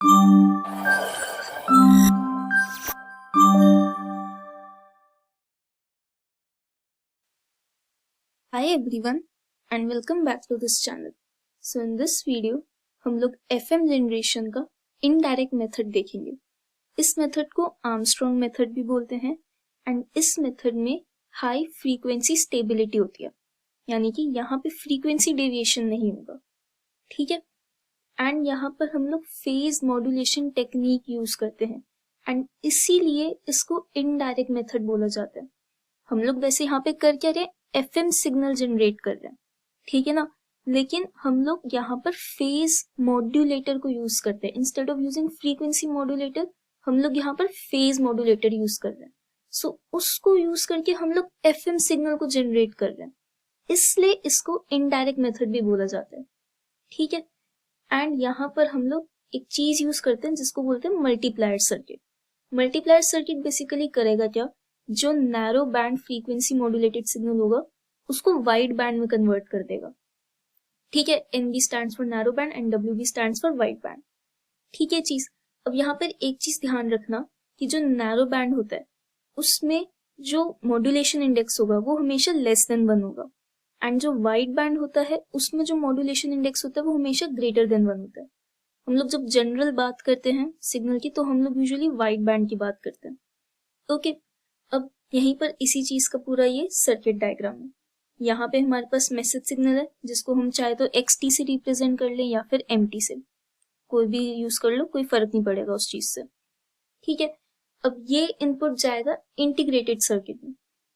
Hi everyone and welcome back to this channel. So in this video हम लोग FM generation का indirect method देखेंगे. इस method को आर्मस्ट्रॉन्ग मेथड भी बोलते हैं एंड इस मेथड में हाई फ्रीक्वेंसी स्टेबिलिटी होती है, यानी कि यहाँ पे फ्रीक्वेंसी डेविएशन नहीं होगा. ठीक है. एंड यहाँ पर हम लोग फेज मॉड्यूलेशन टेक्निक यूज करते हैं एंड इसीलिए इसको इनडायरेक्ट मेथड बोला जाता है. हम लोग वैसे यहाँ पे कर क्या रहे हैं, एफएम सिग्नल जनरेट कर रहे हैं, ठीक है ना. लेकिन हम लोग यहाँ पर फेज मॉड्यूलेटर को यूज करते हैं. Instead of using frequency modulator हम लोग यहाँ पर फेज मॉड्यूलेटर यूज कर रहे हैं. सो उसको यूज करके हम लोग एफएम सिग्नल को जनरेट कर रहे हैं, इसलिए इसको इनडायरेक्ट मेथड भी बोला जाता है. ठीक है. एंड यहाँ पर हम लोग एक चीज यूज करते हैं जिसको बोलते हैं multiplier circuit. Multiplier circuit basically करेगा क्या, जो narrow band frequency modulated signal होगा उसको वाइड बैंड में कन्वर्ट कर देगा. ठीक है. NB stands for narrow band and WB stands for wide band. ठीक है चीज. अब यहाँ पर एक चीज ध्यान रखना कि जो नैरो बैंड होता है उसमें जो मॉड्यूलेशन इंडेक्स होगा वो हमेशा लेस देन 1 होगा एंड जो वाइड बैंड होता है उसमें जो मॉड्यूलेशन इंडेक्स होता है वो हमेशा ग्रेटर देन 1 होता है. हम लोग जब जनरल बात करते हैं सिग्नल की तो हम लोग यूजुअली वाइड बैंड की बात करते हैं. ओके. अब यहीं पर इसी चीज का पूरा ये सर्किट डायग्राम है. यहाँ पे हमारे पास मैसेज सिग्नल है जिसको हम चाहे तो XT से रिप्रेजेंट कर लें या फिर MT से, कोई भी यूज कर लो, कोई फर्क नहीं पड़ेगा उस चीज से. ठीक है. अब ये इनपुट जाएगा इंटीग्रेटेड सर्किट में.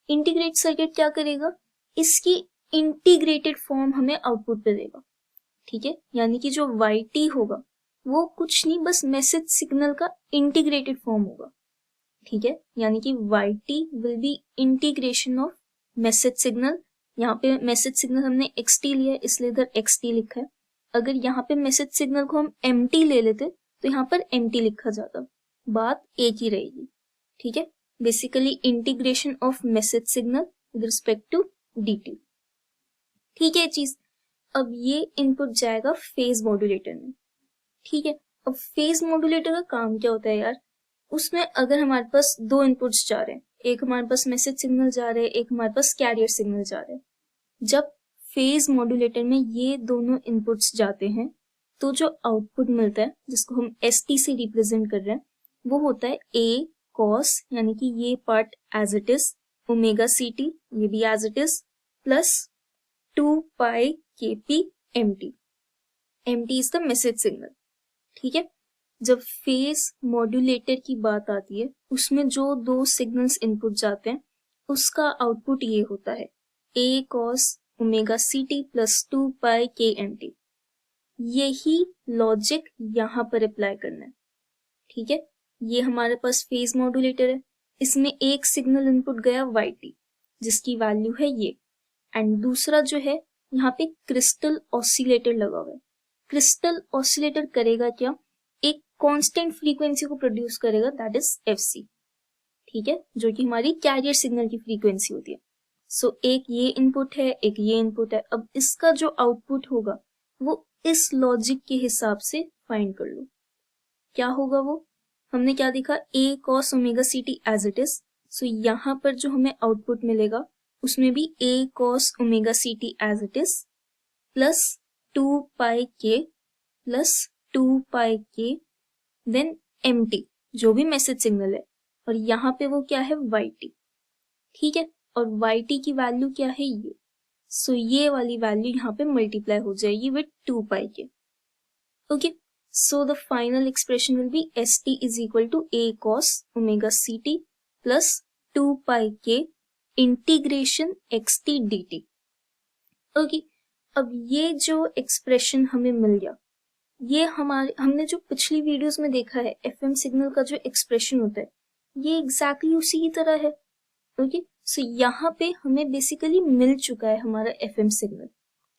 इंटीग्रेटेड सर्किट क्या करेगा, इसकी इंटीग्रेटेड फॉर्म हमें आउटपुट पे देगा. ठीक है. यानी कि जो YT होगा वो कुछ नहीं, बस मैसेज सिग्नल का इंटीग्रेटेड फॉर्म होगा. ठीक है. यानी कि YT will be integration of message signal. यहाँ पे मैसेज सिग्नल हमने XT लिया है इसलिए इधर XT लिखा है. अगर यहाँ पे मैसेज सिग्नल को हम MT ले लेते तो यहाँ पर MT लिखा जाता, बात एक ही रहेगी. ठीक है. Basically integration of message signal with respect to DT. ठीक है चीज. अब ये इनपुट जाएगा फेज मॉड्यूलेटर में. ठीक है. अब फेज मॉड्यूलेटर का काम क्या होता है यार, उसमें अगर हमारे पास दो इनपुट्स जा रहे हैं, एक हमारे पास मैसेज सिग्नल जा रहे हैं, एक हमारे पास कैरियर सिग्नल जा रहे हैं. जब फेज मॉड्यूलेटर में ये दोनों इनपुट्स जाते हैं तो जो आउटपुट मिलता है जिसको हम ST से रिप्रेजेंट कर रहे हैं वो होता है A cos, यानी कि ये part as it is, omega CT ये भी as it is, plus 2 pi KP MT. MT is the message signal. ठीक है. जब फेज मॉड्यूलेटर की बात आती है उसमें जो दो सिग्नल्स इनपुट जाते हैं उसका आउटपुट ये होता है A cos omega CT plus 2 pi KMT. यही लॉजिक यहाँ पर अप्लाई करना है. ठीक है. ये हमारे पास फेज मॉड्यूलेटर है, इसमें एक सिग्नल इनपुट गया YT जिसकी वैल्यू है ये, एंड दूसरा जो है यहाँ पे क्रिस्टल ऑसिलेटर लगा हुआ है. क्रिस्टल ऑसिलेटर करेगा क्या, एक कांस्टेंट फ्रीक्वेंसी को प्रोड्यूस करेगा, दैट इज FC. ठीक है. जो कि हमारी कैरियर सिग्नल की फ्रीक्वेंसी होती है. सो एक ये इनपुट है, एक ये इनपुट है. अब इसका जो आउटपुट होगा वो इस लॉजिक के हिसाब से फाइंड कर लो. क्या होगा वो, हमने क्या देखा, A cos omega CT as it is. So यहाँ पर जो हमें आउटपुट मिलेगा उसमें भी A cos omega CT as it is plus 2 pi K plus 2 pi K then MT जो भी मैसेज सिग्नल है, और यहाँ पे वो क्या है YT. ठीक है. और YT की वैल्यू क्या है ये. सो ये वाली वैल्यू यहाँ पे मल्टीप्लाई हो जाएगी with 2 pi K. Okay. So the final expression will be ST is equal to A cos omega CT plus 2 pi K integration XT DT. Okay. अब ये जो एक्सप्रेशन हमें मिल गया, ये हमने जो पिछली वीडियोस में देखा है FM सिग्नल का जो एक्सप्रेशन होता है ये एग्जैक्टली उसी की तरह है. ओके. सो यहाँ पे हमें बेसिकली मिल चुका है हमारा FM सिग्नल,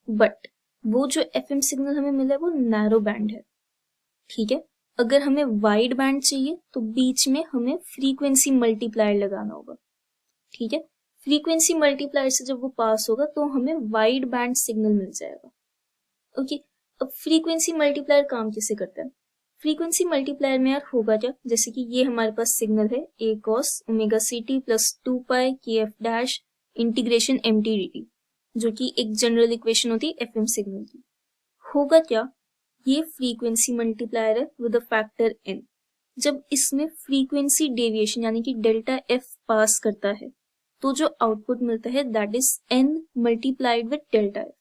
बट वो जो FM सिग्नल हमें मिला है वो नैरो बैंड है. ठीक है. अगर हमें वाइड बैंड चाहिए तो बीच में हमें फ्रीक्वेंसी मल्टीप्लायर लगाना होगा. ठीक है. फ्रीक्वेंसी मल्टीप्लायर से जब वो पास होगा तो हमें वाइड बैंड सिग्नल मिल जाएगा. ओके. अब फ्रीक्वेंसी मल्टीप्लायर काम कैसे करता है, फ्रीक्वेंसी मल्टीप्लायर में यार होगा क्या, जैसे कि ये हमारे पास सिग्नल है a cos omega ct plus 2 pi kf dash integration mt dt, जो कि एक जनरल इक्वेशन होती है fm सिग्नल की। होगा क्या, ये फ्रीक्वेंसी मल्टीप्लायर है विद अ फैक्टर n। जब इसमें फ्रीक्वेंसी डेविएशन यानी कि डेल्टा f पास करता है तो जो आउटपुट मिलता है that is n multiplied with delta f।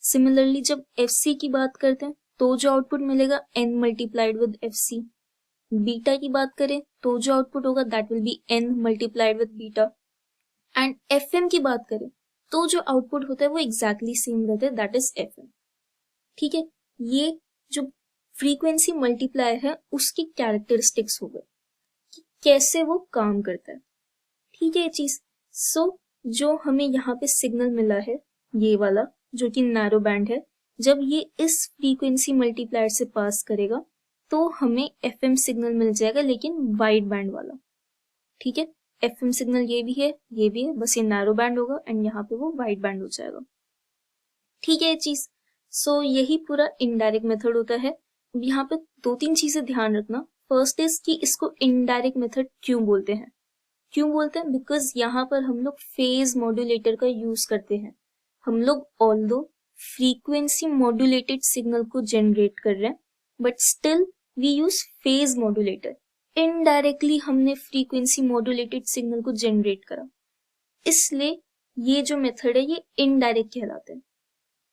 Similarly जब fc की बात करते हैं तो जो आउटपुट मिलेगा n multiplied with fc। Beta की बात करें तो जो आउटपुट होगा that will be n multiplied with beta. And fm की बात करें तो जो आउटपुट होता है वो एग्जैक्टली सेम रहता है, दैट इज fm। ठीक है, ये जो फ्रीक्वेंसी मल्टीप्लायर है उसकी कैरेक्टरिस्टिक्स हो गए कि कैसे वो काम करता है। ठीक है ये चीज। सो जो हमें यहाँ पे सिग्नल मिला है ये वाला जो कि नैरो बैंड है, जब ये इस फ्रीक्वेंसी मल्टीप्लायर से पास करेगा तो हमें एफएम सिग्नल मिल जाएगा, लेकिन वाइड बैंड वाला। ठीक है, एफएम सिग्नल ये भी है, बस ये नैरो बैंड होगा एंड यहाँ पे वो वाइड बैंड हो जाएगा। ठीक है ये चीज। सो यही पूरा इनडायरेक्ट मेथड होता है। यहाँ पे 2-3 चीजें ध्यान रखना। फर्स्ट इज कि इसको इनडायरेक्ट मेथड क्यों बोलते हैं, बिकॉज यहाँ पर हम लोग फेज मॉड्यूलेटर का यूज करते हैं। हम लोग ऑल्दो फ्रीक्वेंसी मॉड्यूलेटेड सिग्नल को जनरेट कर रहे हैं but still we use phase modulator. Indirectly हमने फ्रीक्वेंसी मॉड्यूलेटेड सिग्नल को जनरेट करा, इसलिए ये जो मेथड है ये इनडायरेक्ट कहलाते हैं।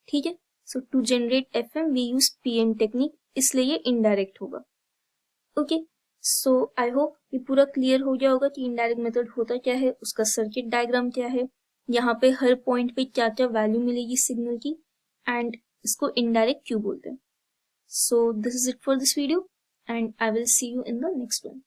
ठीक है, so to generate FM we use PN technique, इसलिए ये इनडायरेक्ट होगा। ओके, सो आई होप ये पूरा क्लियर हो गया होगा कि इनडायरेक्ट मेथड होता क्या है, उसका सर्किट डायग्राम क्या है, यहाँ पे हर पॉइंट पे क्या क्या वैल्यू मिलेगी सिग्नल की, एंड इसको इनडायरेक्ट क्यों बोलते हैं। So this is it for this video and I will see you in the next one.